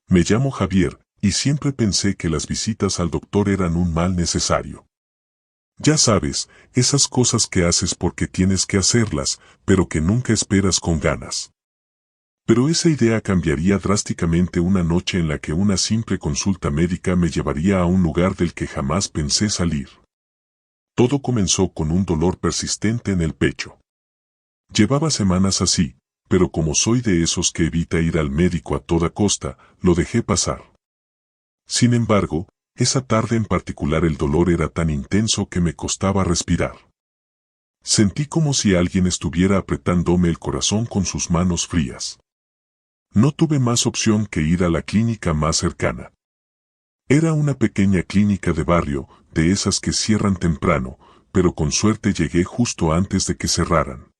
Me llamo Javier, y siempre pensé que las visitas al doctor eran un mal necesario. Ya sabes, esas cosas que haces porque tienes que hacerlas, pero que nunca esperas con ganas. Pero esa idea cambiaría drásticamente una noche en la que una simple consulta médica me llevaría a un lugar del que jamás pensé salir. Todo comenzó con un dolor persistente en el pecho. Llevaba semanas así, pero como soy de esos que evita ir al médico a toda costa, lo dejé pasar. Sin embargo, esa tarde en particular el dolor era tan intenso que me costaba respirar. Sentí como si alguien estuviera apretándome el corazón con sus manos frías. No tuve más opción que ir a la clínica más cercana. Era una pequeña clínica de barrio, de esas que cierran temprano, pero con suerte llegué justo antes de que cerraran.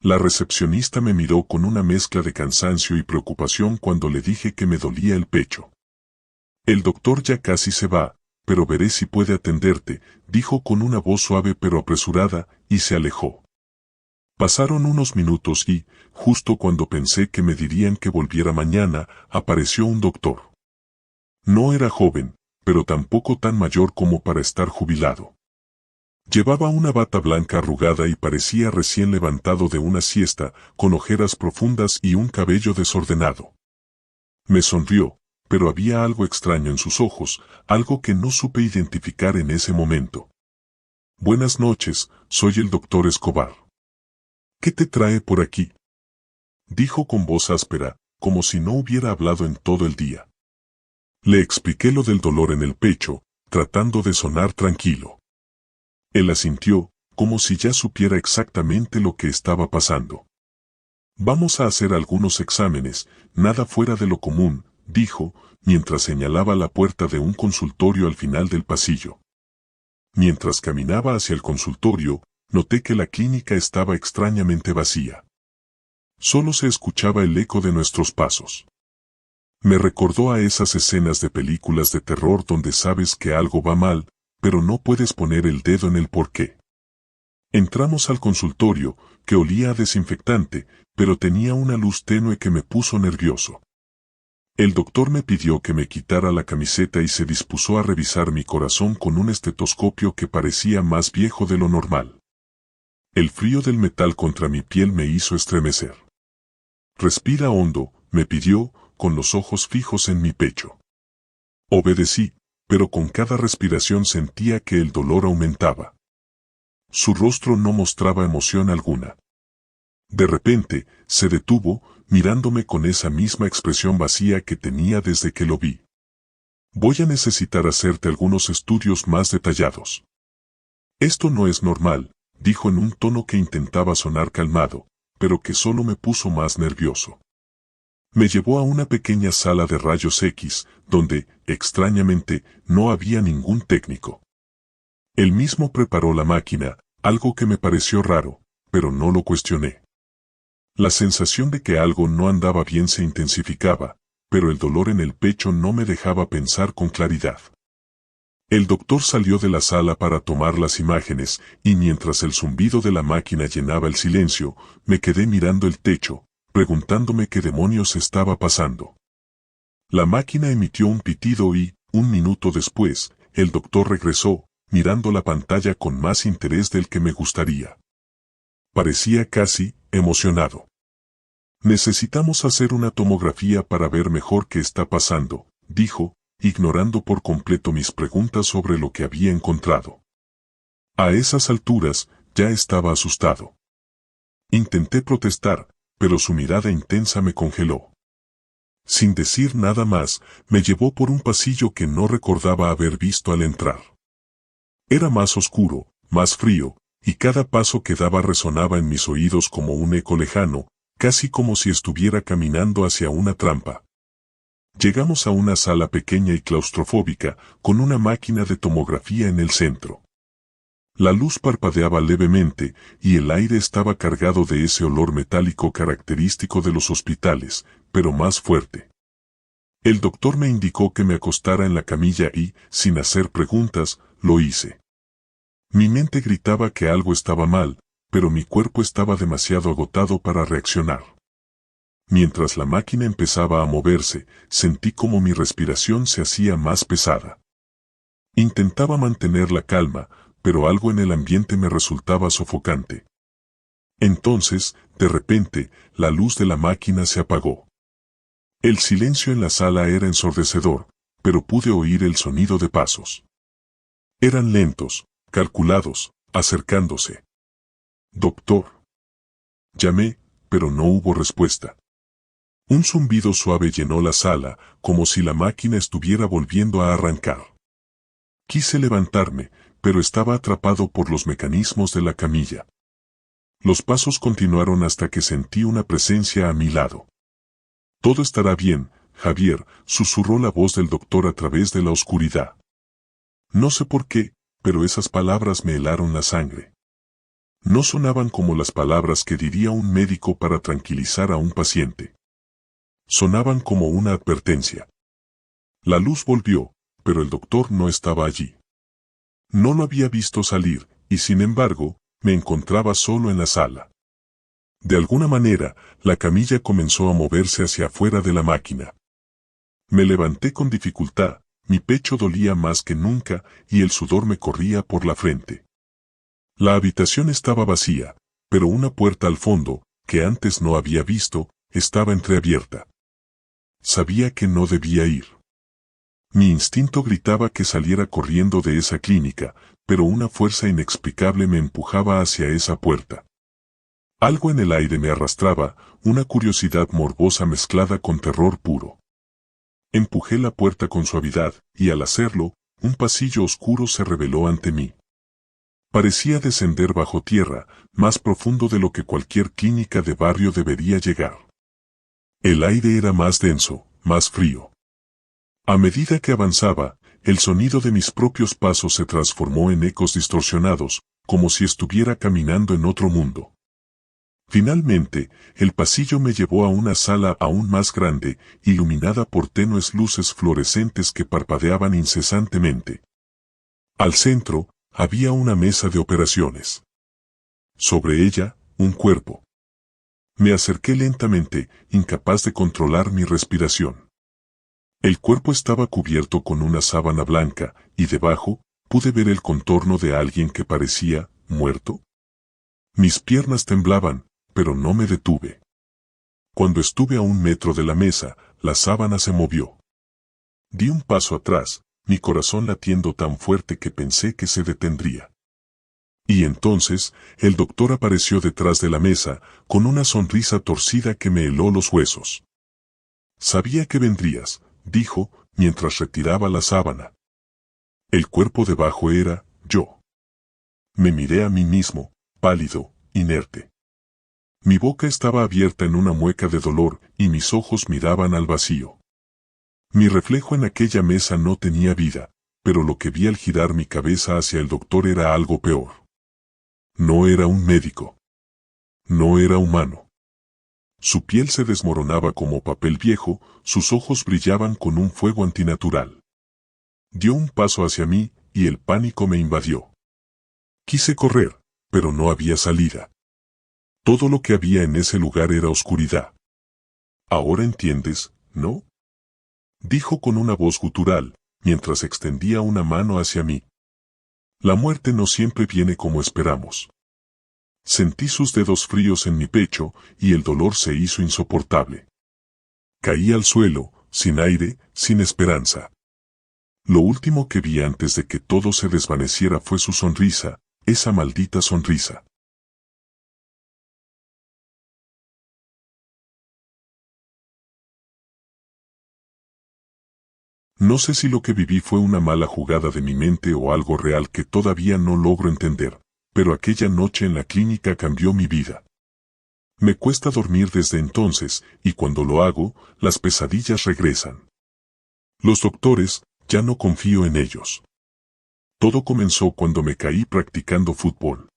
La recepcionista me miró con una mezcla de cansancio y preocupación cuando le dije que me dolía el pecho. El doctor ya casi se va, pero veré si puede atenderte, dijo con una voz suave pero apresurada, y se alejó. Pasaron unos minutos y, justo cuando pensé que me dirían que volviera mañana, apareció un doctor. No era joven, pero tampoco tan mayor como para estar jubilado. Llevaba una bata blanca arrugada y parecía recién levantado de una siesta, con ojeras profundas y un cabello desordenado. Me sonrió, pero había algo extraño en sus ojos, algo que no supe identificar en ese momento. Buenas noches, soy el doctor Escobar. ¿Qué te trae por aquí? Dijo con voz áspera, como si no hubiera hablado en todo el día. Le expliqué lo del dolor en el pecho, tratando de sonar tranquilo. Él asintió, como si ya supiera exactamente lo que estaba pasando. Vamos a hacer algunos exámenes, nada fuera de lo común, dijo, mientras señalaba la puerta de un consultorio al final del pasillo. Mientras caminaba hacia el consultorio, noté que la clínica estaba extrañamente vacía. Solo se escuchaba el eco de nuestros pasos. Me recordó a esas escenas de películas de terror donde sabes que algo va mal, pero no puedes poner el dedo en el porqué. Entramos al consultorio, que olía a desinfectante, pero tenía una luz tenue que me puso nervioso. El doctor me pidió que me quitara la camiseta y se dispuso a revisar mi corazón con un estetoscopio que parecía más viejo de lo normal. El frío del metal contra mi piel me hizo estremecer. Respira hondo, me pidió, con los ojos fijos en mi pecho. Obedecí, pero con cada respiración sentía que el dolor aumentaba. Su rostro no mostraba emoción alguna. De repente, se detuvo, mirándome con esa misma expresión vacía que tenía desde que lo vi. Voy a necesitar hacerte algunos estudios más detallados. Esto no es normal, dijo en un tono que intentaba sonar calmado, pero que solo me puso más nervioso. Me llevó a una pequeña sala de rayos X, donde, extrañamente, no había ningún técnico. Él mismo preparó la máquina, algo que me pareció raro, pero no lo cuestioné. La sensación de que algo no andaba bien se intensificaba, pero el dolor en el pecho no me dejaba pensar con claridad. El doctor salió de la sala para tomar las imágenes, y mientras el zumbido de la máquina llenaba el silencio, me quedé mirando el techo, preguntándome qué demonios estaba pasando. La máquina emitió un pitido y, un minuto después, el doctor regresó, mirando la pantalla con más interés del que me gustaría. Parecía casi emocionado. Necesitamos hacer una tomografía para ver mejor qué está pasando, dijo, ignorando por completo mis preguntas sobre lo que había encontrado. A esas alturas, ya estaba asustado. Intenté protestar, pero su mirada intensa me congeló. Sin decir nada más, me llevó por un pasillo que no recordaba haber visto al entrar. Era más oscuro, más frío, y cada paso que daba resonaba en mis oídos como un eco lejano, casi como si estuviera caminando hacia una trampa. Llegamos a una sala pequeña y claustrofóbica, con una máquina de tomografía en el centro. La luz parpadeaba levemente, y el aire estaba cargado de ese olor metálico característico de los hospitales, pero más fuerte. El doctor me indicó que me acostara en la camilla y, sin hacer preguntas, lo hice. Mi mente gritaba que algo estaba mal, pero mi cuerpo estaba demasiado agotado para reaccionar. Mientras la máquina empezaba a moverse, sentí como mi respiración se hacía más pesada. Intentaba mantener la calma, pero algo en el ambiente me resultaba sofocante. Entonces, de repente, la luz de la máquina se apagó. El silencio en la sala era ensordecedor, pero pude oír el sonido de pasos. Eran lentos, calculados, acercándose. «Doctor». Llamé, pero no hubo respuesta. Un zumbido suave llenó la sala, como si la máquina estuviera volviendo a arrancar. Quise levantarme, pero estaba atrapado por los mecanismos de la camilla. Los pasos continuaron hasta que sentí una presencia a mi lado. «Todo estará bien, Javier», susurró la voz del doctor a través de la oscuridad. No sé por qué, pero esas palabras me helaron la sangre. No sonaban como las palabras que diría un médico para tranquilizar a un paciente. Sonaban como una advertencia. La luz volvió, pero el doctor no estaba allí. No lo había visto salir, y sin embargo, me encontraba solo en la sala. De alguna manera, la camilla comenzó a moverse hacia afuera de la máquina. Me levanté con dificultad, mi pecho dolía más que nunca y el sudor me corría por la frente. La habitación estaba vacía, pero una puerta al fondo, que antes no había visto, estaba entreabierta. Sabía que no debía ir. Mi instinto gritaba que saliera corriendo de esa clínica, pero una fuerza inexplicable me empujaba hacia esa puerta. Algo en el aire me arrastraba, una curiosidad morbosa mezclada con terror puro. Empujé la puerta con suavidad, y al hacerlo, un pasillo oscuro se reveló ante mí. Parecía descender bajo tierra, más profundo de lo que cualquier clínica de barrio debería llegar. El aire era más denso, más frío. A medida que avanzaba, el sonido de mis propios pasos se transformó en ecos distorsionados, como si estuviera caminando en otro mundo. Finalmente, el pasillo me llevó a una sala aún más grande, iluminada por tenues luces fluorescentes que parpadeaban incesantemente. Al centro, había una mesa de operaciones. Sobre ella, un cuerpo. Me acerqué lentamente, incapaz de controlar mi respiración. El cuerpo estaba cubierto con una sábana blanca, y debajo, pude ver el contorno de alguien que parecía muerto. Mis piernas temblaban, pero no me detuve. Cuando estuve a 1 metro de la mesa, la sábana se movió. Di un paso atrás, mi corazón latiendo tan fuerte que pensé que se detendría. Y entonces, el doctor apareció detrás de la mesa, con una sonrisa torcida que me heló los huesos. «Sabía que vendrías», dijo, mientras retiraba la sábana. El cuerpo debajo era yo. Me miré a mí mismo, pálido, inerte. Mi boca estaba abierta en una mueca de dolor y mis ojos miraban al vacío. Mi reflejo en aquella mesa no tenía vida, pero lo que vi al girar mi cabeza hacia el doctor era algo peor. No era un médico. No era humano. Su piel se desmoronaba como papel viejo, sus ojos brillaban con un fuego antinatural. Dio un paso hacia mí, y el pánico me invadió. Quise correr, pero no había salida. Todo lo que había en ese lugar era oscuridad. «Ahora entiendes, ¿no?», dijo con una voz gutural, mientras extendía una mano hacia mí. «La muerte no siempre viene como esperamos». Sentí sus dedos fríos en mi pecho, y el dolor se hizo insoportable. Caí al suelo, sin aire, sin esperanza. Lo último que vi antes de que todo se desvaneciera fue su sonrisa, esa maldita sonrisa. No sé si lo que viví fue una mala jugada de mi mente o algo real que todavía no logro entender, pero aquella noche en la clínica cambió mi vida. Me cuesta dormir desde entonces, y cuando lo hago, las pesadillas regresan. Los doctores, ya no confío en ellos. Todo comenzó cuando me caí practicando fútbol.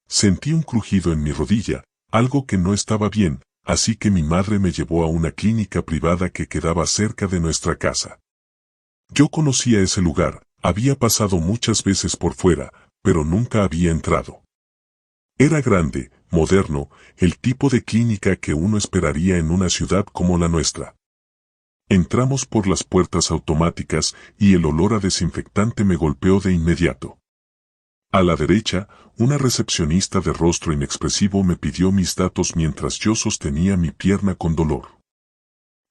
Sentí un crujido en mi rodilla, algo que no estaba bien, así que mi madre me llevó a una clínica privada que quedaba cerca de nuestra casa. Yo conocía ese lugar, había pasado muchas veces por fuera, pero nunca había entrado. Era grande, moderno, el tipo de clínica que uno esperaría en una ciudad como la nuestra. Entramos por las puertas automáticas y el olor a desinfectante me golpeó de inmediato. A la derecha, una recepcionista de rostro inexpresivo me pidió mis datos mientras yo sostenía mi pierna con dolor.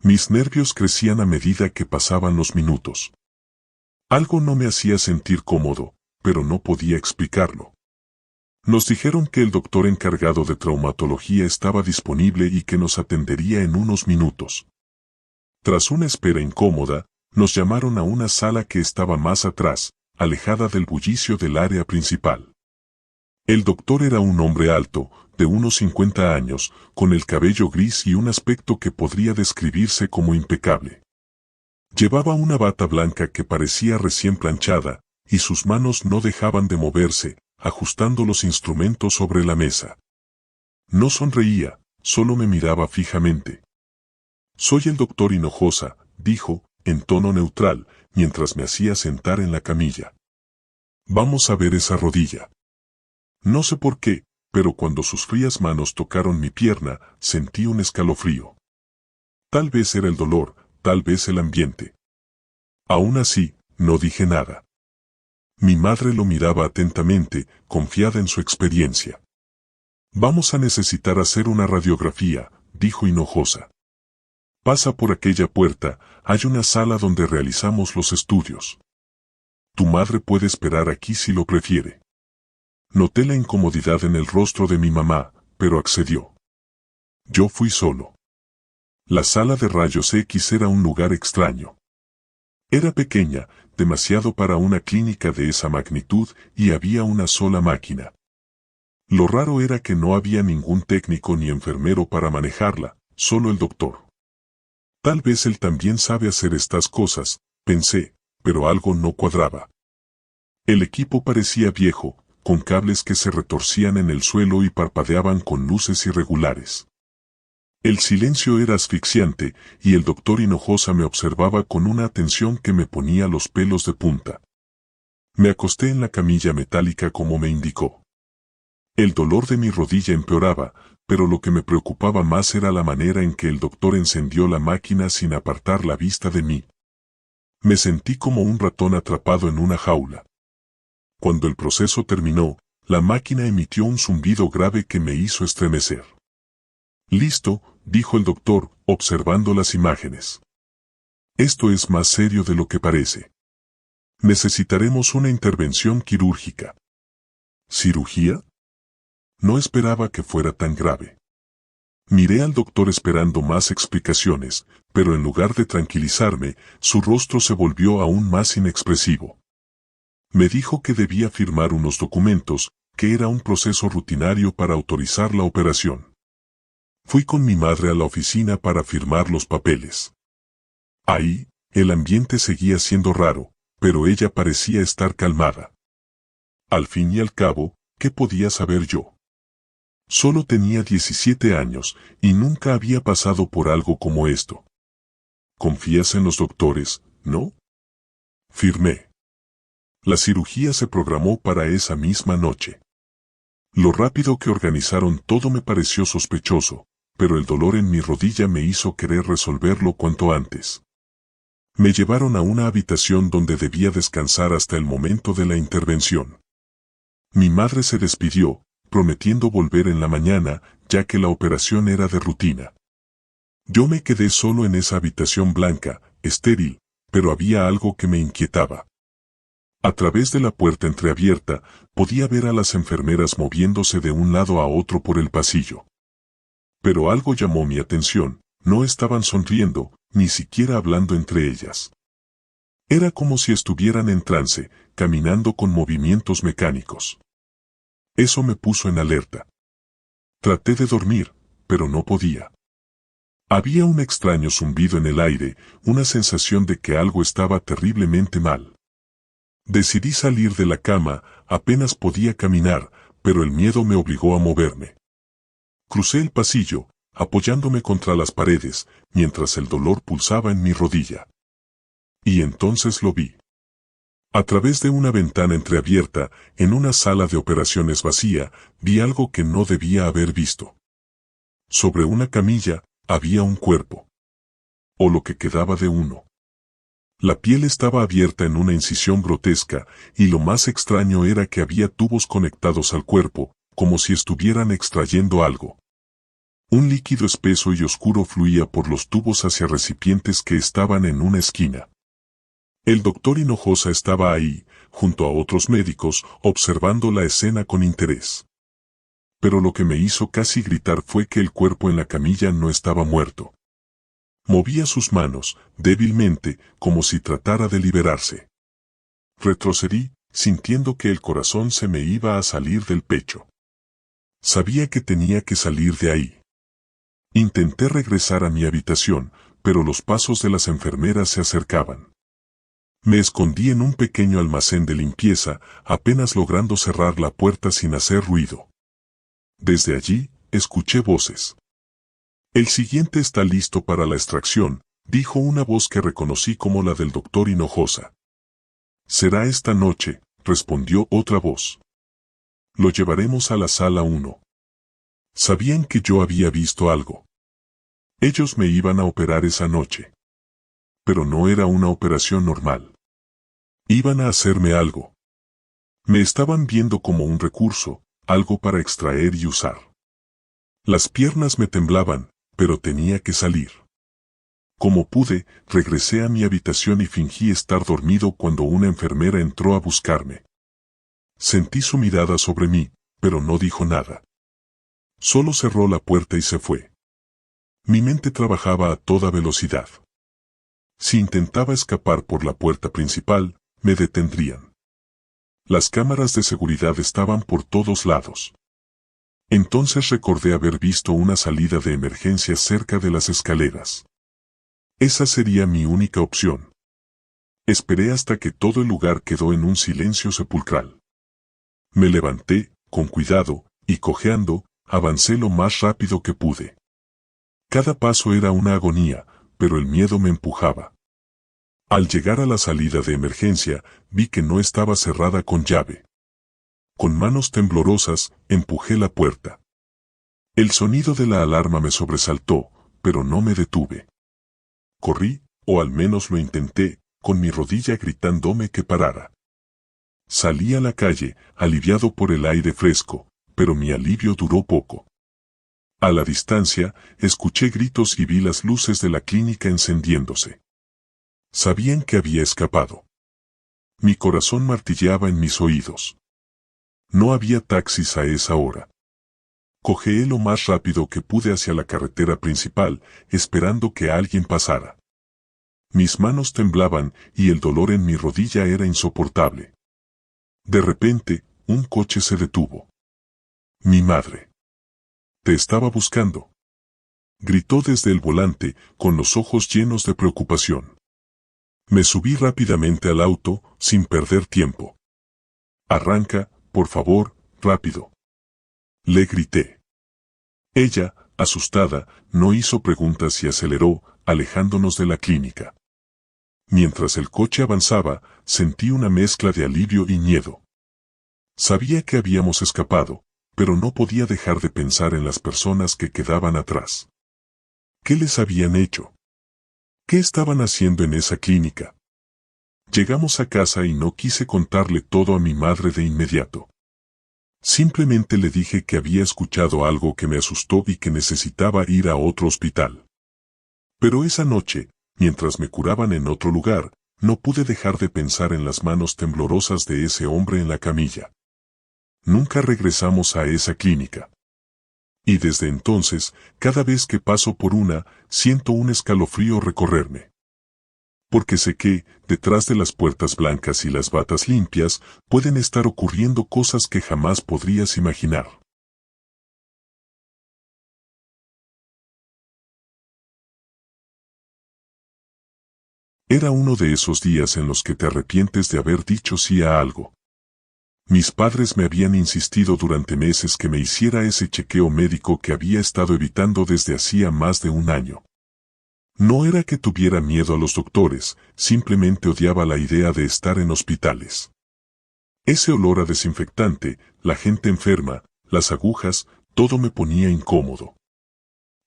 Mis nervios crecían a medida que pasaban los minutos. Algo no me hacía sentir cómodo, pero no podía explicarlo. Nos dijeron que el doctor encargado de traumatología estaba disponible y que nos atendería en unos minutos. Tras una espera incómoda, nos llamaron a una sala que estaba más atrás, alejada del bullicio del área principal. El doctor era un hombre alto, de unos 50 años, con el cabello gris y un aspecto que podría describirse como impecable. Llevaba una bata blanca que parecía recién planchada, y sus manos no dejaban de moverse, ajustando los instrumentos sobre la mesa. No sonreía, solo me miraba fijamente. «Soy el doctor Hinojosa», dijo, en tono neutral, mientras me hacía sentar en la camilla. «Vamos a ver esa rodilla». No sé por qué, pero cuando sus frías manos tocaron mi pierna, sentí un escalofrío. Tal vez era el dolor, tal vez el ambiente. Aún así, no dije nada. Mi madre lo miraba atentamente, confiada en su experiencia. «Vamos a necesitar hacer una radiografía», dijo Hinojosa. «Pasa por aquella puerta, hay una sala donde realizamos los estudios. Tu madre puede esperar aquí si lo prefiere». Noté la incomodidad en el rostro de mi mamá, pero accedió. Yo fui solo. La sala de rayos X era un lugar extraño. Era pequeña, demasiado para una clínica de esa magnitud, y había una sola máquina. Lo raro era que no había ningún técnico ni enfermero para manejarla, solo el doctor. Tal vez él también sabe hacer estas cosas, pensé, pero algo no cuadraba. El equipo parecía viejo, con cables que se retorcían en el suelo y parpadeaban con luces irregulares. El silencio era asfixiante, y el doctor Hinojosa me observaba con una atención que me ponía los pelos de punta. Me acosté en la camilla metálica como me indicó. El dolor de mi rodilla empeoraba, pero lo que me preocupaba más era la manera en que el doctor encendió la máquina sin apartar la vista de mí. Me sentí como un ratón atrapado en una jaula. Cuando el proceso terminó, la máquina emitió un zumbido grave que me hizo estremecer. «Listo», dijo el doctor, observando las imágenes. «Esto es más serio de lo que parece. Necesitaremos una intervención quirúrgica». «¿Cirugía?». No esperaba que fuera tan grave. Miré al doctor esperando más explicaciones, pero en lugar de tranquilizarme, su rostro se volvió aún más inexpresivo. Me dijo que debía firmar unos documentos, que era un proceso rutinario para autorizar la operación. Fui con mi madre a la oficina para firmar los papeles. Ahí, el ambiente seguía siendo raro, pero ella parecía estar calmada. Al fin y al cabo, ¿qué podía saber yo? Solo tenía 17 años, y nunca había pasado por algo como esto. «¿Confías en los doctores, no?». Firmé. La cirugía se programó para esa misma noche. Lo rápido que organizaron todo me pareció sospechoso, pero el dolor en mi rodilla me hizo querer resolverlo cuanto antes. Me llevaron a una habitación donde debía descansar hasta el momento de la intervención. Mi madre se despidió, prometiendo volver en la mañana, ya que la operación era de rutina. Yo me quedé solo en esa habitación blanca, estéril, pero había algo que me inquietaba. A través de la puerta entreabierta, podía ver a las enfermeras moviéndose de un lado a otro por el pasillo. Pero algo llamó mi atención, no estaban sonriendo, ni siquiera hablando entre ellas. Era como si estuvieran en trance, caminando con movimientos mecánicos. Eso me puso en alerta. Traté de dormir, pero no podía. Había un extraño zumbido en el aire, una sensación de que algo estaba terriblemente mal. Decidí salir de la cama, apenas podía caminar, pero el miedo me obligó a moverme. Crucé el pasillo, apoyándome contra las paredes, mientras el dolor pulsaba en mi rodilla. Y entonces lo vi. A través de una ventana entreabierta, en una sala de operaciones vacía, vi algo que no debía haber visto. Sobre una camilla, había un cuerpo. O lo que quedaba de uno. La piel estaba abierta en una incisión grotesca, y lo más extraño era que había tubos conectados al cuerpo, como si estuvieran extrayendo algo. Un líquido espeso y oscuro fluía por los tubos hacia recipientes que estaban en una esquina. El doctor Hinojosa estaba ahí, junto a otros médicos, observando la escena con interés. Pero lo que me hizo casi gritar fue que el cuerpo en la camilla no estaba muerto. Movía sus manos, débilmente, como si tratara de liberarse. Retrocedí, sintiendo que el corazón se me iba a salir del pecho. Sabía que tenía que salir de ahí. Intenté regresar a mi habitación, pero los pasos de las enfermeras se acercaban. Me escondí en un pequeño almacén de limpieza, apenas logrando cerrar la puerta sin hacer ruido. Desde allí, escuché voces. El siguiente está listo para la extracción, dijo una voz que reconocí como la del doctor Hinojosa. Será esta noche, respondió otra voz. Lo llevaremos a la sala 1. Sabían que yo había visto algo. Ellos me iban a operar esa noche. Pero no era una operación normal. Iban a hacerme algo. Me estaban viendo como un recurso, algo para extraer y usar. Las piernas me temblaban, pero tenía que salir. Como pude, regresé a mi habitación y fingí estar dormido cuando una enfermera entró a buscarme. Sentí su mirada sobre mí, pero no dijo nada. Solo cerró la puerta y se fue. Mi mente trabajaba a toda velocidad. Si intentaba escapar por la puerta principal, me detendrían. Las cámaras de seguridad estaban por todos lados. Entonces recordé haber visto una salida de emergencia cerca de las escaleras. Esa sería mi única opción. Esperé hasta que todo el lugar quedó en un silencio sepulcral. Me levanté, con cuidado, y cojeando, avancé lo más rápido que pude. Cada paso era una agonía, pero el miedo me empujaba. Al llegar a la salida de emergencia, vi que no estaba cerrada con llave. Con manos temblorosas, empujé la puerta. El sonido de la alarma me sobresaltó, pero no me detuve. Corrí, o al menos lo intenté, con mi rodilla gritándome que parara. Salí a la calle, aliviado por el aire fresco, pero mi alivio duró poco. A la distancia, escuché gritos y vi las luces de la clínica encendiéndose. Sabían que había escapado. Mi corazón martilleaba en mis oídos. No había taxis a esa hora. Cojeé lo más rápido que pude hacia la carretera principal, esperando que alguien pasara. Mis manos temblaban y el dolor en mi rodilla era insoportable. De repente, un coche se detuvo. Mi madre. Te estaba buscando. Gritó desde el volante, con los ojos llenos de preocupación. Me subí rápidamente al auto, sin perder tiempo. Arranca, por favor, rápido. Le grité. Ella, asustada, no hizo preguntas y aceleró, alejándonos de la clínica. Mientras el coche avanzaba, sentí una mezcla de alivio y miedo. Sabía que habíamos escapado, pero no podía dejar de pensar en las personas que quedaban atrás. ¿Qué les habían hecho? ¿Qué estaban haciendo en esa clínica? Llegamos a casa y no quise contarle todo a mi madre de inmediato. Simplemente le dije que había escuchado algo que me asustó y que necesitaba ir a otro hospital. Pero esa noche, mientras me curaban en otro lugar, no pude dejar de pensar en las manos temblorosas de ese hombre en la camilla. Nunca regresamos a esa clínica. Y desde entonces, cada vez que paso por una, siento un escalofrío recorrerme. Porque sé que, detrás de las puertas blancas y las batas limpias, pueden estar ocurriendo cosas que jamás podrías imaginar. Era uno de esos días en los que te arrepientes de haber dicho sí a algo. Mis padres me habían insistido durante meses que me hiciera ese chequeo médico que había estado evitando desde hacía más de un año. No era que tuviera miedo a los doctores, simplemente odiaba la idea de estar en hospitales. Ese olor a desinfectante, la gente enferma, las agujas, todo me ponía incómodo.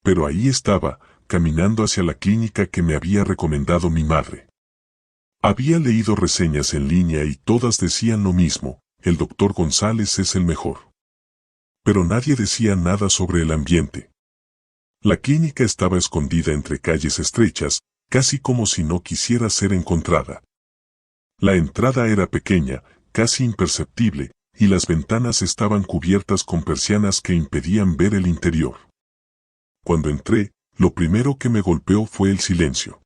Pero ahí estaba, caminando hacia la clínica que me había recomendado mi madre. Había leído reseñas en línea y todas decían lo mismo, el doctor González es el mejor. Pero nadie decía nada sobre el ambiente. La clínica estaba escondida entre calles estrechas, casi como si no quisiera ser encontrada. La entrada era pequeña, casi imperceptible, y las ventanas estaban cubiertas con persianas que impedían ver el interior. Cuando entré, lo primero que me golpeó fue el silencio.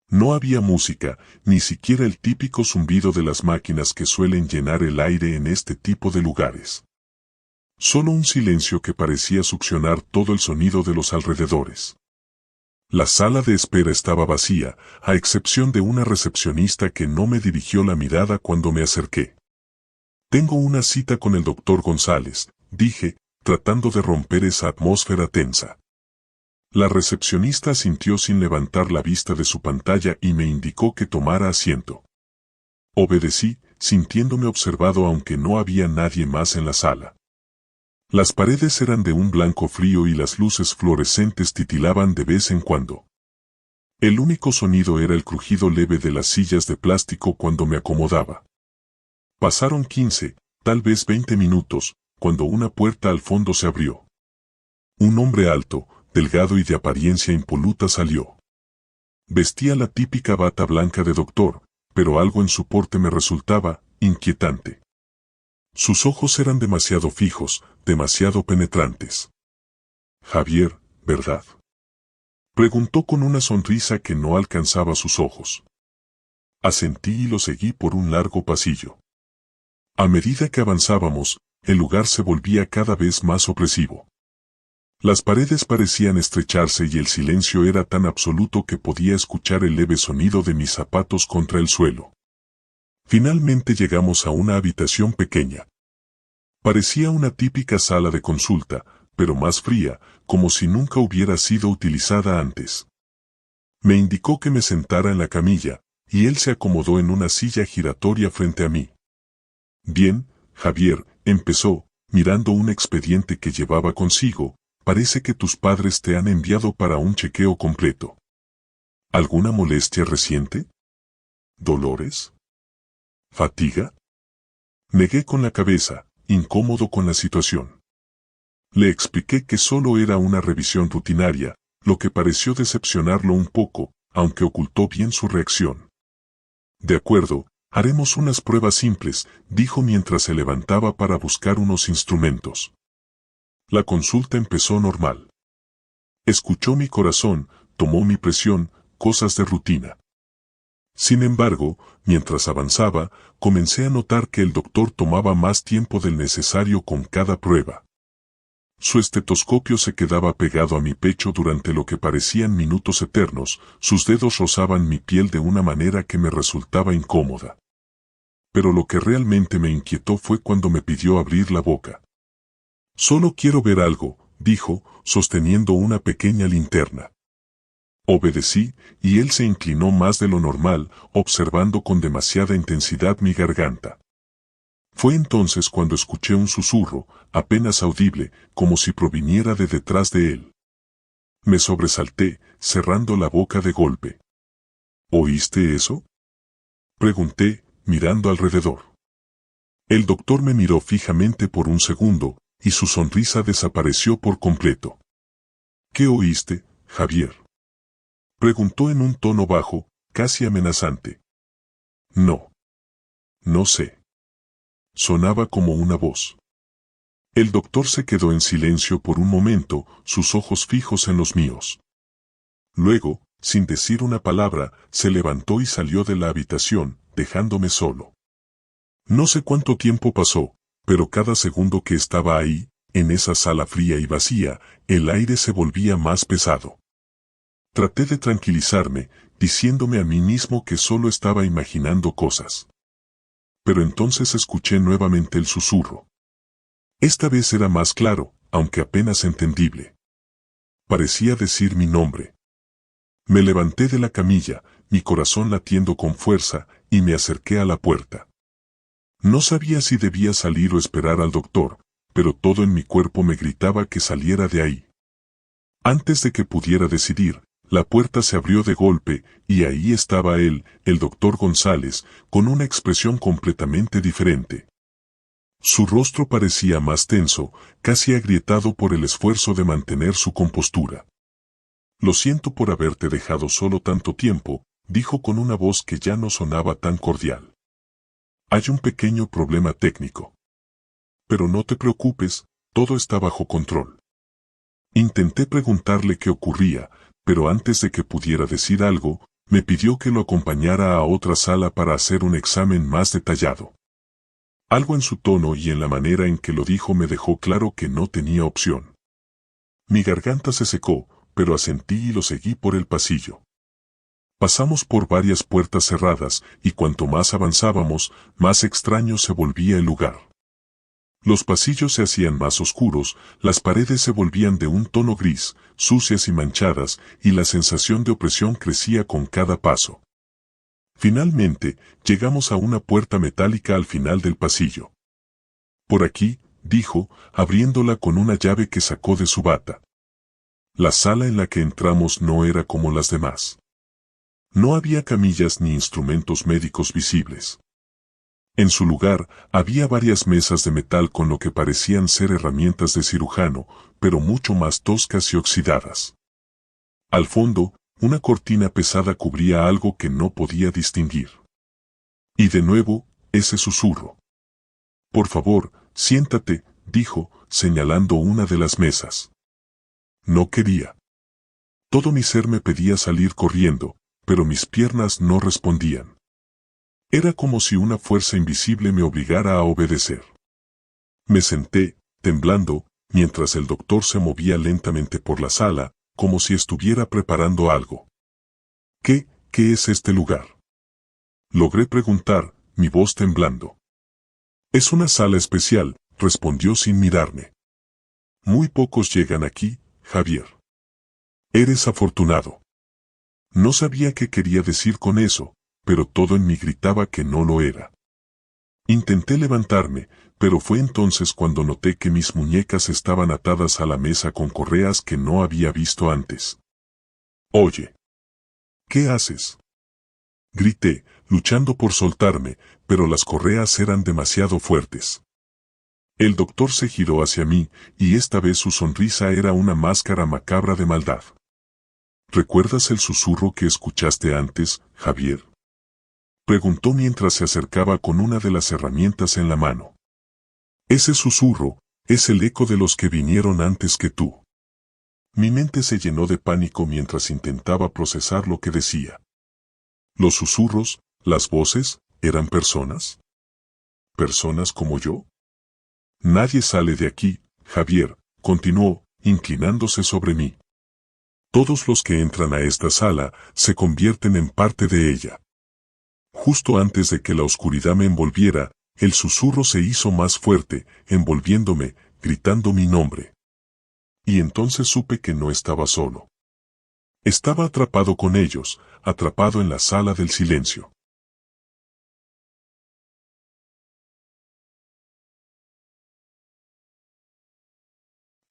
No había música, ni siquiera el típico zumbido de las máquinas que suelen llenar el aire en este tipo de lugares. Solo un silencio que parecía succionar todo el sonido de los alrededores. La sala de espera estaba vacía, a excepción de una recepcionista que no me dirigió la mirada cuando me acerqué. Tengo una cita con el doctor González, dije, tratando de romper esa atmósfera tensa. La recepcionista asintió sin levantar la vista de su pantalla y me indicó que tomara asiento. Obedecí, sintiéndome observado aunque no había nadie más en la sala. Las paredes eran de un blanco frío y las luces fluorescentes titilaban de vez en cuando. El único sonido era el crujido leve de las sillas de plástico cuando me acomodaba. Pasaron 15, tal vez 20 minutos, cuando una puerta al fondo se abrió. Un hombre alto, delgado y de apariencia impoluta salió. Vestía la típica bata blanca de doctor, pero algo en su porte me resultaba inquietante. Sus ojos eran demasiado fijos, demasiado penetrantes. Javier, ¿verdad? Preguntó con una sonrisa que no alcanzaba sus ojos. Asentí y lo seguí por un largo pasillo. A medida que avanzábamos, el lugar se volvía cada vez más opresivo. Las paredes parecían estrecharse y el silencio era tan absoluto que podía escuchar el leve sonido de mis zapatos contra el suelo. Finalmente llegamos a una habitación pequeña. Parecía una típica sala de consulta, pero más fría, como si nunca hubiera sido utilizada antes. Me indicó que me sentara en la camilla, y él se acomodó en una silla giratoria frente a mí. Bien, Javier, empezó, mirando un expediente que llevaba consigo, parece que tus padres te han enviado para un chequeo completo. ¿Alguna molestia reciente? ¿Dolores? ¿Fatiga? Negué con la cabeza, incómodo con la situación. Le expliqué que solo era una revisión rutinaria, lo que pareció decepcionarlo un poco, aunque ocultó bien su reacción. De acuerdo, haremos unas pruebas simples, dijo mientras se levantaba para buscar unos instrumentos. La consulta empezó normal. Escuchó mi corazón, tomó mi presión, cosas de rutina. Sin embargo, mientras avanzaba, comencé a notar que el doctor tomaba más tiempo del necesario con cada prueba. Su estetoscopio se quedaba pegado a mi pecho durante lo que parecían minutos eternos, sus dedos rozaban mi piel de una manera que me resultaba incómoda. Pero lo que realmente me inquietó fue cuando me pidió abrir la boca. Solo quiero ver algo, dijo, sosteniendo una pequeña linterna. Obedecí, y él se inclinó más de lo normal, observando con demasiada intensidad mi garganta. Fue entonces cuando escuché un susurro, apenas audible, como si proviniera de detrás de él. Me sobresalté, cerrando la boca de golpe. ¿Oíste eso? Pregunté, mirando alrededor. El doctor me miró fijamente por un segundo, y su sonrisa desapareció por completo. ¿Qué oíste, Javier? Preguntó en un tono bajo, casi amenazante. No. No sé. Sonaba como una voz. El doctor se quedó en silencio por un momento, sus ojos fijos en los míos. Luego, sin decir una palabra, se levantó y salió de la habitación, dejándome solo. No sé cuánto tiempo pasó, pero cada segundo que estaba ahí, en esa sala fría y vacía, el aire se volvía más pesado. Traté de tranquilizarme, diciéndome a mí mismo que solo estaba imaginando cosas. Pero entonces escuché nuevamente el susurro. Esta vez era más claro, aunque apenas entendible. Parecía decir mi nombre. Me levanté de la camilla, mi corazón latiendo con fuerza, y me acerqué a la puerta. No sabía si debía salir o esperar al doctor, pero todo en mi cuerpo me gritaba que saliera de ahí. Antes de que pudiera decidir, la puerta se abrió de golpe, y ahí estaba él, el doctor González, con una expresión completamente diferente. Su rostro parecía más tenso, casi agrietado por el esfuerzo de mantener su compostura. Lo siento por haberte dejado solo tanto tiempo, dijo con una voz que ya no sonaba tan cordial. Hay un pequeño problema técnico. Pero no te preocupes, todo está bajo control. Intenté preguntarle qué ocurría, pero antes de que pudiera decir algo, me pidió que lo acompañara a otra sala para hacer un examen más detallado. Algo en su tono y en la manera en que lo dijo me dejó claro que no tenía opción. Mi garganta se secó, pero asentí y lo seguí por el pasillo. Pasamos por varias puertas cerradas, y cuanto más avanzábamos, más extraño se volvía el lugar. Los pasillos se hacían más oscuros, las paredes se volvían de un tono gris, sucias y manchadas, y la sensación de opresión crecía con cada paso. Finalmente, llegamos a una puerta metálica al final del pasillo. Por aquí, dijo, abriéndola con una llave que sacó de su bata. La sala en la que entramos no era como las demás. No había camillas ni instrumentos médicos visibles. En su lugar, había varias mesas de metal con lo que parecían ser herramientas de cirujano, pero mucho más toscas y oxidadas. Al fondo, una cortina pesada cubría algo que no podía distinguir. Y de nuevo, ese susurro. Por favor, siéntate, dijo, señalando una de las mesas. No quería. Todo mi ser me pedía salir corriendo, pero mis piernas no respondían. Era como si una fuerza invisible me obligara a obedecer. Me senté, temblando, mientras el doctor se movía lentamente por la sala, como si estuviera preparando algo. ¿Qué es este lugar? Logré preguntar, mi voz temblando. Es una sala especial, respondió sin mirarme. Muy pocos llegan aquí, Javier. Eres afortunado. No sabía qué quería decir con eso, pero todo en mí gritaba que no lo era. Intenté levantarme, pero fue entonces cuando noté que mis muñecas estaban atadas a la mesa con correas que no había visto antes. Oye. ¿Qué haces? Grité, luchando por soltarme, pero las correas eran demasiado fuertes. El doctor se giró hacia mí, y esta vez su sonrisa era una máscara macabra de maldad. ¿Recuerdas el susurro que escuchaste antes, Javier? Preguntó mientras se acercaba con una de las herramientas en la mano. Ese susurro, es el eco de los que vinieron antes que tú. Mi mente se llenó de pánico mientras intentaba procesar lo que decía. ¿Los susurros, las voces, eran personas? ¿Personas como yo? Nadie sale de aquí, Javier, continuó, inclinándose sobre mí. Todos los que entran a esta sala se convierten en parte de ella. Justo antes de que la oscuridad me envolviera, el susurro se hizo más fuerte, envolviéndome, gritando mi nombre. Y entonces supe que no estaba solo. Estaba atrapado con ellos, atrapado en la sala del silencio.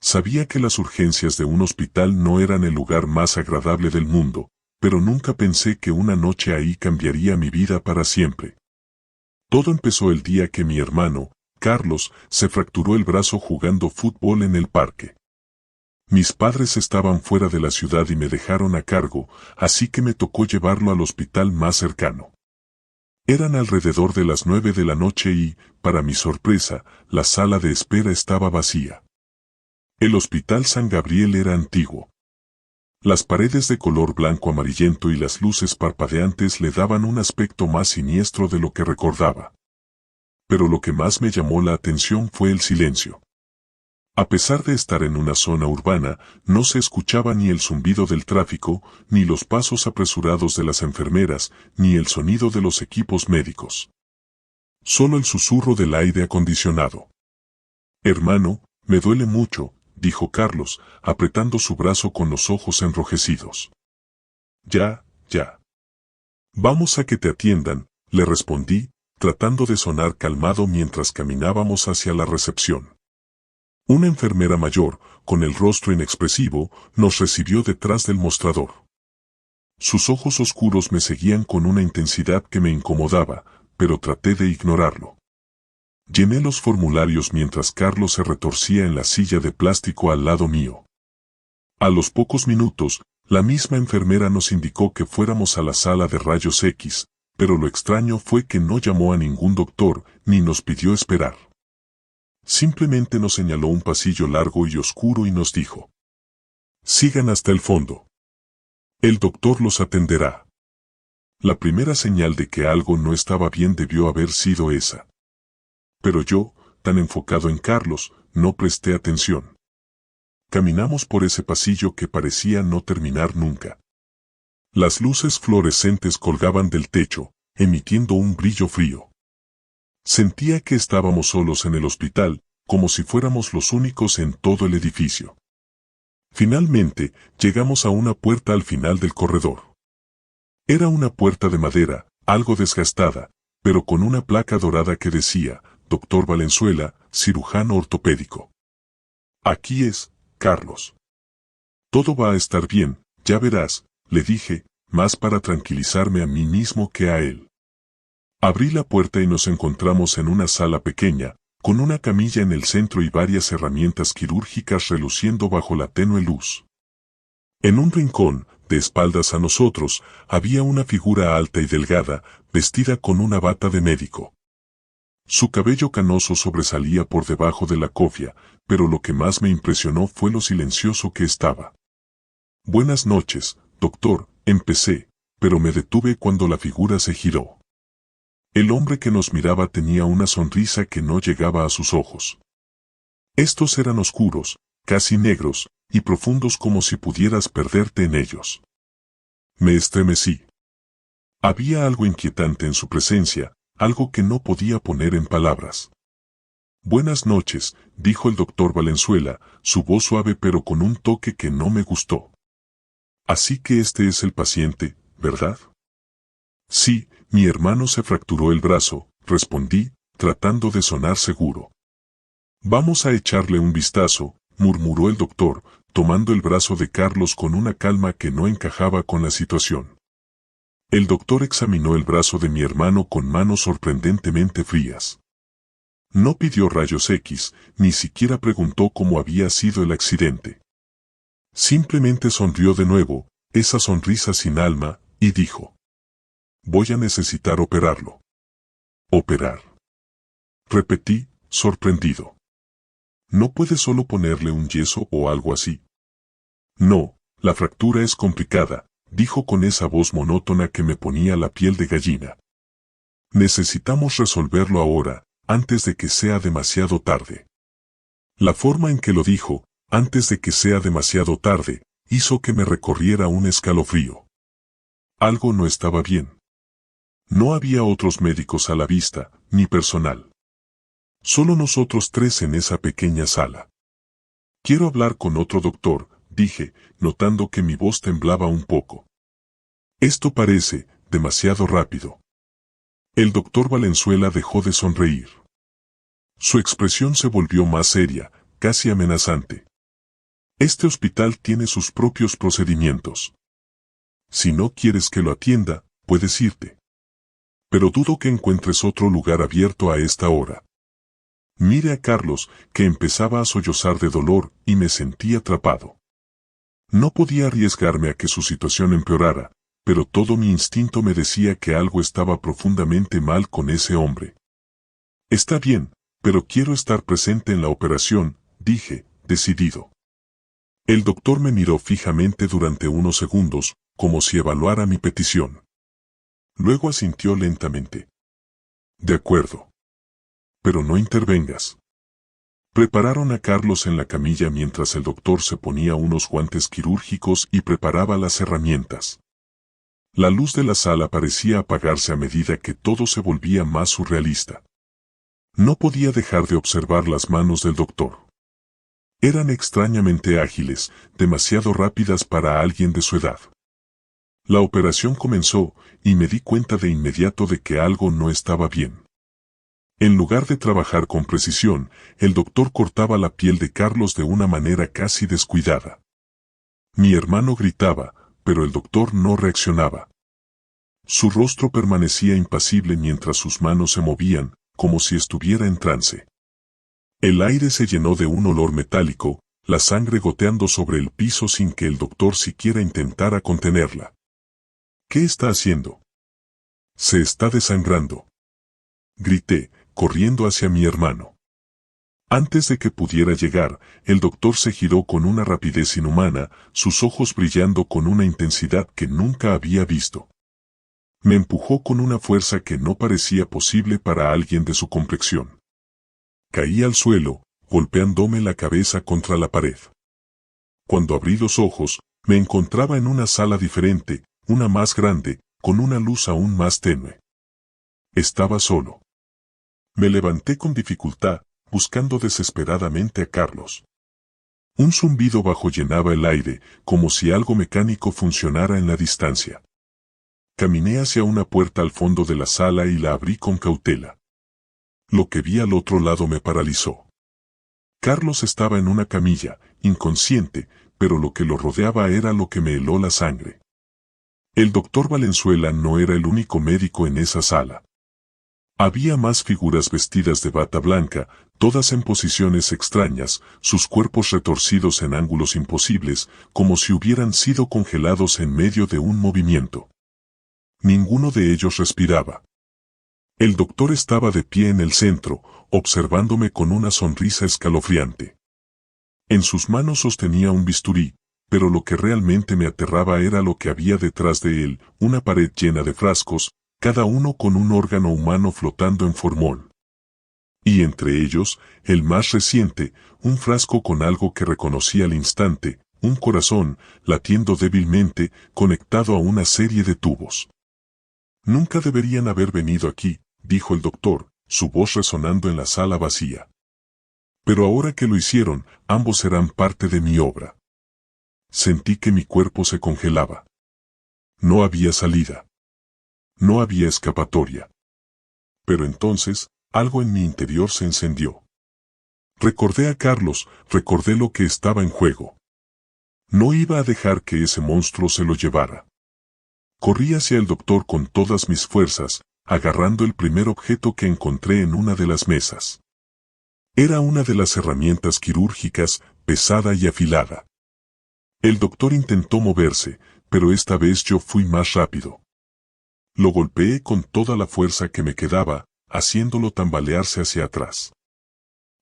Sabía que las urgencias de un hospital no eran el lugar más agradable del mundo, pero nunca pensé que una noche ahí cambiaría mi vida para siempre. Todo empezó el día que mi hermano, Carlos, se fracturó el brazo jugando fútbol en el parque. Mis padres estaban fuera de la ciudad y me dejaron a cargo, así que me tocó llevarlo al hospital más cercano. Eran alrededor de las 9 de la noche y, para mi sorpresa, la sala de espera estaba vacía. El Hospital San Gabriel era antiguo. Las paredes de color blanco amarillento y las luces parpadeantes le daban un aspecto más siniestro de lo que recordaba. Pero lo que más me llamó la atención fue el silencio. A pesar de estar en una zona urbana, no se escuchaba ni el zumbido del tráfico, ni los pasos apresurados de las enfermeras, ni el sonido de los equipos médicos. Solo el susurro del aire acondicionado. Hermano, me duele mucho, dijo Carlos, apretando su brazo con los ojos enrojecidos. Ya, ya. Vamos a que te atiendan, le respondí, tratando de sonar calmado mientras caminábamos hacia la recepción. Una enfermera mayor, con el rostro inexpresivo, nos recibió detrás del mostrador. Sus ojos oscuros me seguían con una intensidad que me incomodaba, pero traté de ignorarlo. Llené los formularios mientras Carlos se retorcía en la silla de plástico al lado mío. A los pocos minutos, la misma enfermera nos indicó que fuéramos a la sala de rayos X, pero lo extraño fue que no llamó a ningún doctor ni nos pidió esperar. Simplemente nos señaló un pasillo largo y oscuro y nos dijo: sigan hasta el fondo. El doctor los atenderá. La primera señal de que algo no estaba bien debió haber sido esa. Pero yo, tan enfocado en Carlos, no presté atención. Caminamos por ese pasillo que parecía no terminar nunca. Las luces fluorescentes colgaban del techo, emitiendo un brillo frío. Sentía que estábamos solos en el hospital, como si fuéramos los únicos en todo el edificio. Finalmente, llegamos a una puerta al final del corredor. Era una puerta de madera, algo desgastada, pero con una placa dorada que decía: Dr. Valenzuela, cirujano ortopédico. Aquí es, Carlos. Todo va a estar bien, ya verás, le dije, más para tranquilizarme a mí mismo que a él. Abrí la puerta y nos encontramos en una sala pequeña, con una camilla en el centro y varias herramientas quirúrgicas reluciendo bajo la tenue luz. En un rincón, de espaldas a nosotros, había una figura alta y delgada, vestida con una bata de médico. Su cabello canoso sobresalía por debajo de la cofia, pero lo que más me impresionó fue lo silencioso que estaba. Buenas noches, doctor, empecé, pero me detuve cuando la figura se giró. El hombre que nos miraba tenía una sonrisa que no llegaba a sus ojos. Estos eran oscuros, casi negros, y profundos como si pudieras perderte en ellos. Me estremecí. Había algo inquietante en su presencia, algo que no podía poner en palabras. Buenas noches, dijo el doctor Valenzuela, su voz suave pero con un toque que no me gustó. Así que este es el paciente, ¿verdad? Sí, mi hermano se fracturó el brazo, respondí, tratando de sonar seguro. Vamos a echarle un vistazo, murmuró el doctor, tomando el brazo de Carlos con una calma que no encajaba con la situación. El doctor examinó el brazo de mi hermano con manos sorprendentemente frías. No pidió rayos X, ni siquiera preguntó cómo había sido el accidente. Simplemente sonrió de nuevo, esa sonrisa sin alma, y dijo: voy a necesitar operarlo. ¿Operar? Repetí, sorprendido. ¿No puede solo ponerle un yeso o algo así? No, la fractura es complicada, dijo con esa voz monótona que me ponía la piel de gallina. Necesitamos resolverlo ahora, antes de que sea demasiado tarde. La forma en que lo dijo, antes de que sea demasiado tarde, hizo que me recorriera un escalofrío. Algo no estaba bien. No había otros médicos a la vista, ni personal. Solo nosotros tres en esa pequeña sala. Quiero hablar con otro doctor, dije, notando que mi voz temblaba un poco. Esto parece demasiado rápido. El doctor Valenzuela dejó de sonreír. Su expresión se volvió más seria, casi amenazante. Este hospital tiene sus propios procedimientos. Si no quieres que lo atienda, puedes irte. Pero dudo que encuentres otro lugar abierto a esta hora. Miré a Carlos, que empezaba a sollozar de dolor, y me sentí atrapado. No podía arriesgarme a que su situación empeorara, pero todo mi instinto me decía que algo estaba profundamente mal con ese hombre. Está bien, pero quiero estar presente en la operación, dije, decidido. El doctor me miró fijamente durante unos segundos, como si evaluara mi petición. Luego asintió lentamente. De acuerdo. Pero no intervengas. Prepararon a Carlos en la camilla mientras el doctor se ponía unos guantes quirúrgicos y preparaba las herramientas. La luz de la sala parecía apagarse a medida que todo se volvía más surrealista. No podía dejar de observar las manos del doctor. Eran extrañamente ágiles, demasiado rápidas para alguien de su edad. La operación comenzó, y me di cuenta de inmediato de que algo no estaba bien. En lugar de trabajar con precisión, el doctor cortaba la piel de Carlos de una manera casi descuidada. Mi hermano gritaba, pero el doctor no reaccionaba. Su rostro permanecía impasible mientras sus manos se movían, como si estuviera en trance. El aire se llenó de un olor metálico, la sangre goteando sobre el piso sin que el doctor siquiera intentara contenerla. ¿Qué está haciendo? Se está desangrando. Grité, corriendo hacia mi hermano. Antes de que pudiera llegar, el doctor se giró con una rapidez inhumana, sus ojos brillando con una intensidad que nunca había visto. Me empujó con una fuerza que no parecía posible para alguien de su complexión. Caí al suelo, golpeándome la cabeza contra la pared. Cuando abrí los ojos, me encontraba en una sala diferente, una más grande, con una luz aún más tenue. Estaba solo. Me levanté con dificultad, buscando desesperadamente a Carlos. Un zumbido bajo llenaba el aire, como si algo mecánico funcionara en la distancia. Caminé hacia una puerta al fondo de la sala y la abrí con cautela. Lo que vi al otro lado me paralizó. Carlos estaba en una camilla, inconsciente, pero lo que lo rodeaba era lo que me heló la sangre. El doctor Valenzuela no era el único médico en esa sala. Había más figuras vestidas de bata blanca, todas en posiciones extrañas, sus cuerpos retorcidos en ángulos imposibles, como si hubieran sido congelados en medio de un movimiento. Ninguno de ellos respiraba. El doctor estaba de pie en el centro, observándome con una sonrisa escalofriante. En sus manos sostenía un bisturí, pero lo que realmente me aterraba era lo que había detrás de él, una pared llena de frascos, cada uno con un órgano humano flotando en formol. Y entre ellos, el más reciente, un frasco con algo que reconocí al instante, un corazón, latiendo débilmente, conectado a una serie de tubos. Nunca deberían haber venido aquí, dijo el doctor, su voz resonando en la sala vacía. Pero ahora que lo hicieron, ambos serán parte de mi obra. Sentí que mi cuerpo se congelaba. No había salida. No había escapatoria. Pero entonces, algo en mi interior se encendió. Recordé a Carlos, recordé lo que estaba en juego. No iba a dejar que ese monstruo se lo llevara. Corrí hacia el doctor con todas mis fuerzas, agarrando el primer objeto que encontré en una de las mesas. Era una de las herramientas quirúrgicas, pesada y afilada. El doctor intentó moverse, pero esta vez yo fui más rápido. Lo golpeé con toda la fuerza que me quedaba, haciéndolo tambalearse hacia atrás.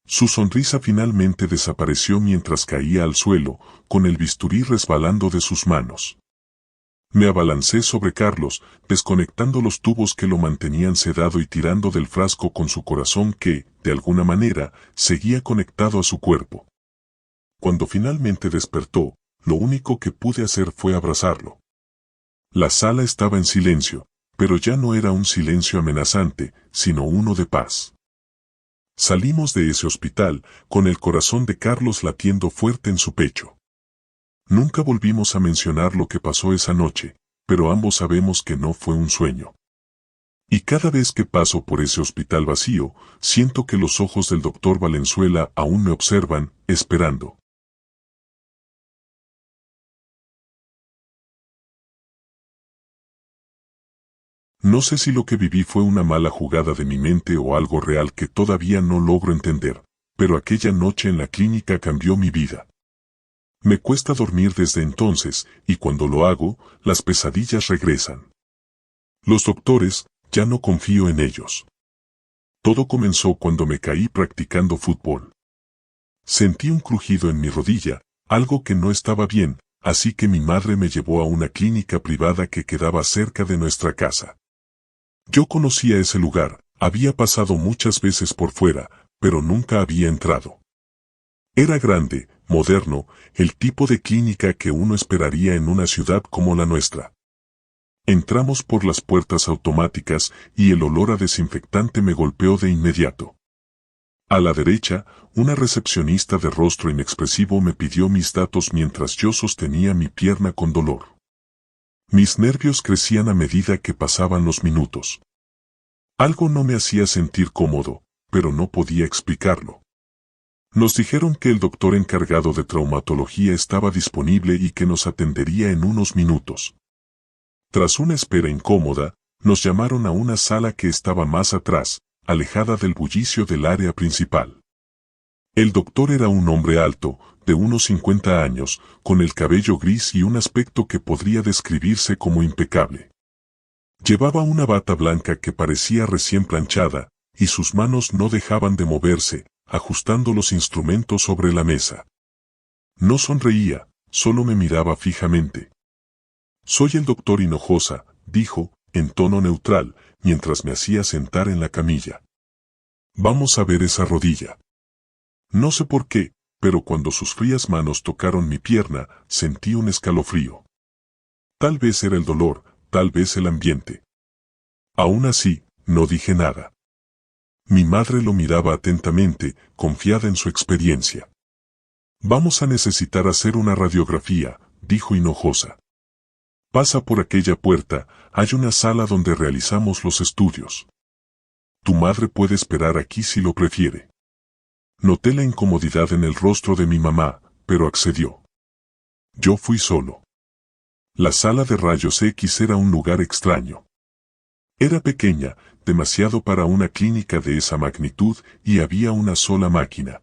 Su sonrisa finalmente desapareció mientras caía al suelo, con el bisturí resbalando de sus manos. Me abalancé sobre Carlos, desconectando los tubos que lo mantenían sedado y tirando del frasco con su corazón que, de alguna manera, seguía conectado a su cuerpo. Cuando finalmente despertó, lo único que pude hacer fue abrazarlo. La sala estaba en silencio, pero ya no era un silencio amenazante, sino uno de paz. Salimos de ese hospital, con el corazón de Carlos latiendo fuerte en su pecho. Nunca volvimos a mencionar lo que pasó esa noche, pero ambos sabemos que no fue un sueño. Y cada vez que paso por ese hospital vacío, siento que los ojos del doctor Valenzuela aún me observan, esperando. No sé si lo que viví fue una mala jugada de mi mente o algo real que todavía no logro entender, pero aquella noche en la clínica cambió mi vida. Me cuesta dormir desde entonces, y cuando lo hago, las pesadillas regresan. Los doctores, ya no confío en ellos. Todo comenzó cuando me caí practicando fútbol. Sentí un crujido en mi rodilla, algo que no estaba bien, así que mi madre me llevó a una clínica privada que quedaba cerca de nuestra casa. Yo conocía ese lugar, había pasado muchas veces por fuera, pero nunca había entrado. Era grande, moderno, el tipo de clínica que uno esperaría en una ciudad como la nuestra. Entramos por las puertas automáticas y el olor a desinfectante me golpeó de inmediato. A la derecha, una recepcionista de rostro inexpresivo me pidió mis datos mientras yo sostenía mi pierna con dolor. Mis nervios crecían a medida que pasaban los minutos. Algo no me hacía sentir cómodo, pero no podía explicarlo. Nos dijeron que el doctor encargado de traumatología estaba disponible y que nos atendería en unos minutos. Tras una espera incómoda, nos llamaron a una sala que estaba más atrás, alejada del bullicio del área principal. El doctor era un hombre alto, de unos 50 años, con el cabello gris y un aspecto que podría describirse como impecable. Llevaba una bata blanca que parecía recién planchada, y sus manos no dejaban de moverse, ajustando los instrumentos sobre la mesa. No sonreía, solo me miraba fijamente. «Soy el doctor Hinojosa», dijo, en tono neutral, mientras me hacía sentar en la camilla. «Vamos a ver esa rodilla». No sé por qué, pero cuando sus frías manos tocaron mi pierna, sentí un escalofrío. Tal vez era el dolor, tal vez el ambiente. Aún así, no dije nada. Mi madre lo miraba atentamente, confiada en su experiencia. «Vamos a necesitar hacer una radiografía», dijo Hinojosa. «Pasa por aquella puerta, hay una sala donde realizamos los estudios. Tu madre puede esperar aquí si lo prefiere». Noté la incomodidad en el rostro de mi mamá, pero accedió. Yo fui solo. La sala de rayos X era un lugar extraño. Era pequeña, demasiado para una clínica de esa magnitud, y había una sola máquina.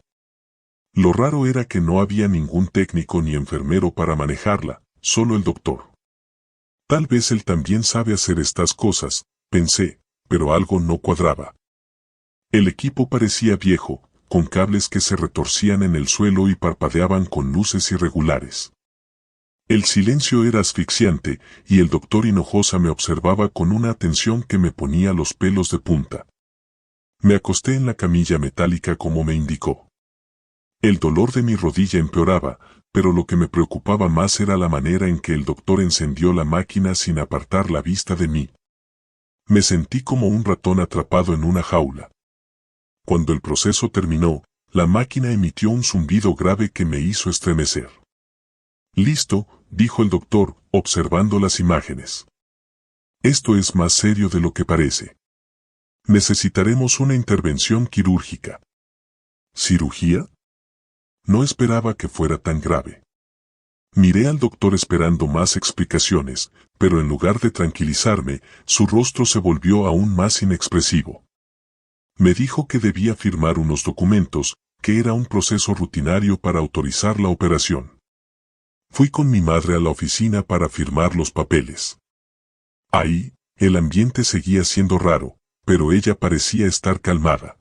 Lo raro era que no había ningún técnico ni enfermero para manejarla, solo el doctor. Tal vez él también sabe hacer estas cosas, pensé, pero algo no cuadraba. El equipo parecía viejo, con cables que se retorcían en el suelo y parpadeaban con luces irregulares. El silencio era asfixiante, y el doctor Hinojosa me observaba con una atención que me ponía los pelos de punta. Me acosté en la camilla metálica como me indicó. El dolor de mi rodilla empeoraba, pero lo que me preocupaba más era la manera en que el doctor encendió la máquina sin apartar la vista de mí. Me sentí como un ratón atrapado en una jaula. Cuando el proceso terminó, la máquina emitió un zumbido grave que me hizo estremecer. «Listo», dijo el doctor, observando las imágenes. «Esto es más serio de lo que parece. Necesitaremos una intervención quirúrgica». «¿Cirugía?». No esperaba que fuera tan grave. Miré al doctor esperando más explicaciones, pero en lugar de tranquilizarme, su rostro se volvió aún más inexpresivo. Me dijo que debía firmar unos documentos, que era un proceso rutinario para autorizar la operación. Fui con mi madre a la oficina para firmar los papeles. Ahí, el ambiente seguía siendo raro, pero ella parecía estar calmada.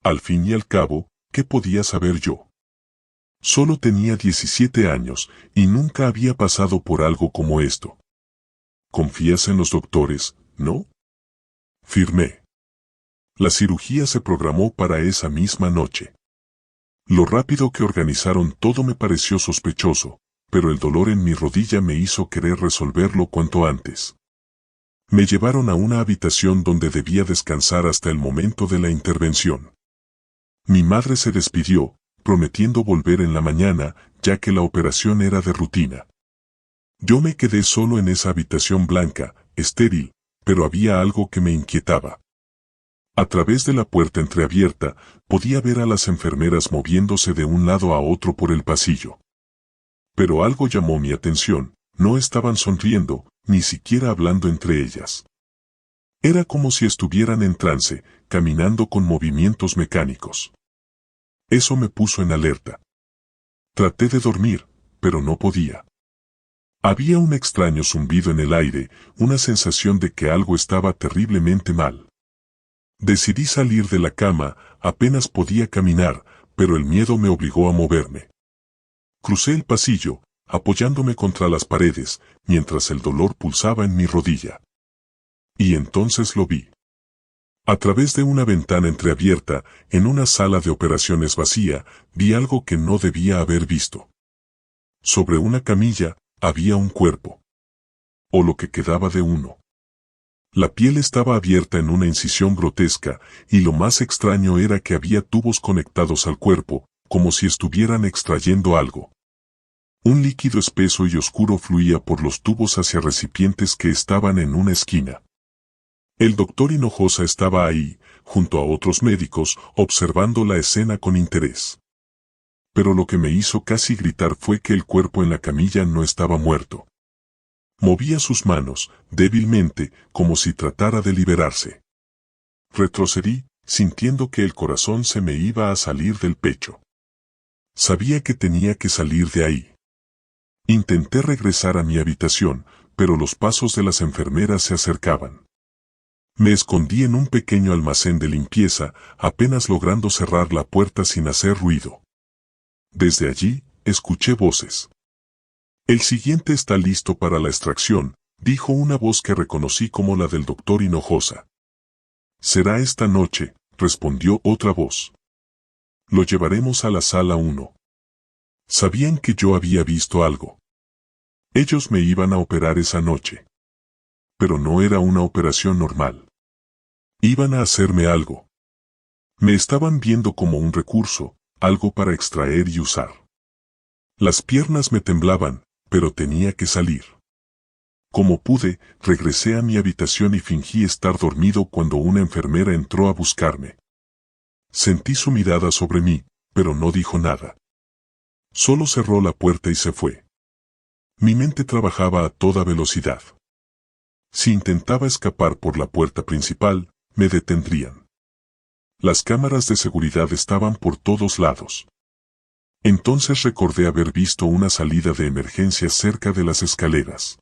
Al fin y al cabo, ¿qué podía saber yo? Solo tenía 17 años, y nunca había pasado por algo como esto. ¿Confías en los doctores, no? Firmé. La cirugía se programó para esa misma noche. Lo rápido que organizaron todo me pareció sospechoso, pero el dolor en mi rodilla me hizo querer resolverlo cuanto antes. Me llevaron a una habitación donde debía descansar hasta el momento de la intervención. Mi madre se despidió, prometiendo volver en la mañana, ya que la operación era de rutina. Yo me quedé solo en esa habitación blanca, estéril, pero había algo que me inquietaba. A través de la puerta entreabierta, podía ver a las enfermeras moviéndose de un lado a otro por el pasillo. Pero algo llamó mi atención, no estaban sonriendo, ni siquiera hablando entre ellas. Era como si estuvieran en trance, caminando con movimientos mecánicos. Eso me puso en alerta. Traté de dormir, pero no podía. Había un extraño zumbido en el aire, una sensación de que algo estaba terriblemente mal. Decidí salir de la cama, apenas podía caminar, pero el miedo me obligó a moverme. Crucé el pasillo, apoyándome contra las paredes, mientras el dolor pulsaba en mi rodilla. Y entonces lo vi. A través de una ventana entreabierta, en una sala de operaciones vacía, vi algo que no debía haber visto. Sobre una camilla, había un cuerpo. O lo que quedaba de uno. La piel estaba abierta en una incisión grotesca, y lo más extraño era que había tubos conectados al cuerpo, como si estuvieran extrayendo algo. Un líquido espeso y oscuro fluía por los tubos hacia recipientes que estaban en una esquina. El doctor Hinojosa estaba ahí, junto a otros médicos, observando la escena con interés. Pero lo que me hizo casi gritar fue que el cuerpo en la camilla no estaba muerto. Movía sus manos, débilmente, como si tratara de liberarse. Retrocedí, sintiendo que el corazón se me iba a salir del pecho. Sabía que tenía que salir de ahí. Intenté regresar a mi habitación, pero los pasos de las enfermeras se acercaban. Me escondí en un pequeño almacén de limpieza, apenas logrando cerrar la puerta sin hacer ruido. Desde allí, escuché voces. El siguiente está listo para la extracción, dijo una voz que reconocí como la del doctor Hinojosa. Será esta noche, respondió otra voz. Lo llevaremos a la sala 1. Sabían que yo había visto algo. Ellos me iban a operar esa noche. Pero no era una operación normal. Iban a hacerme algo. Me estaban viendo como un recurso, algo para extraer y usar. Las piernas me temblaban, pero tenía que salir. Como pude, regresé a mi habitación y fingí estar dormido cuando una enfermera entró a buscarme. Sentí su mirada sobre mí, pero no dijo nada. Solo cerró la puerta y se fue. Mi mente trabajaba a toda velocidad. Si intentaba escapar por la puerta principal, me detendrían. Las cámaras de seguridad estaban por todos lados. Entonces recordé haber visto una salida de emergencia cerca de las escaleras.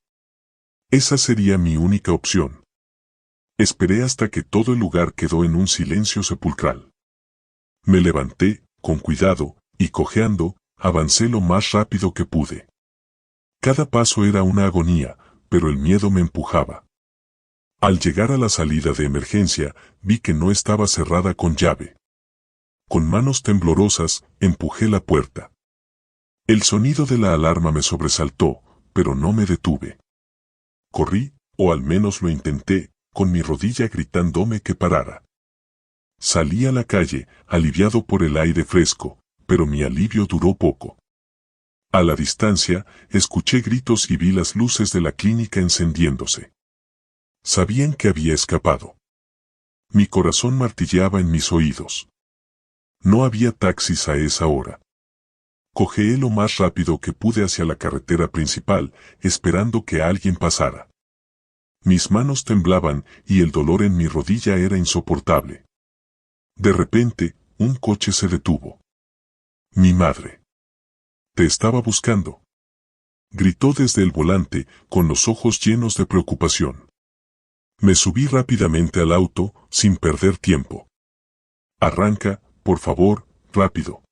Esa sería mi única opción. Esperé hasta que todo el lugar quedó en un silencio sepulcral. Me levanté, con cuidado, y cojeando, avancé lo más rápido que pude. Cada paso era una agonía, pero el miedo me empujaba. Al llegar a la salida de emergencia, vi que no estaba cerrada con llave. Con manos temblorosas, empujé la puerta. El sonido de la alarma me sobresaltó, pero no me detuve. Corrí, o al menos lo intenté, con mi rodilla gritándome que parara. Salí a la calle, aliviado por el aire fresco, pero mi alivio duró poco. A la distancia, escuché gritos y vi las luces de la clínica encendiéndose. Sabían que había escapado. Mi corazón martilleaba en mis oídos. No había taxis a esa hora. Cojeé lo más rápido que pude hacia la carretera principal, esperando que alguien pasara. Mis manos temblaban y el dolor en mi rodilla era insoportable. De repente, un coche se detuvo. Mi madre. Te estaba buscando. Gritó desde el volante, con los ojos llenos de preocupación. Me subí rápidamente al auto, sin perder tiempo. Arranca, por favor, rápido.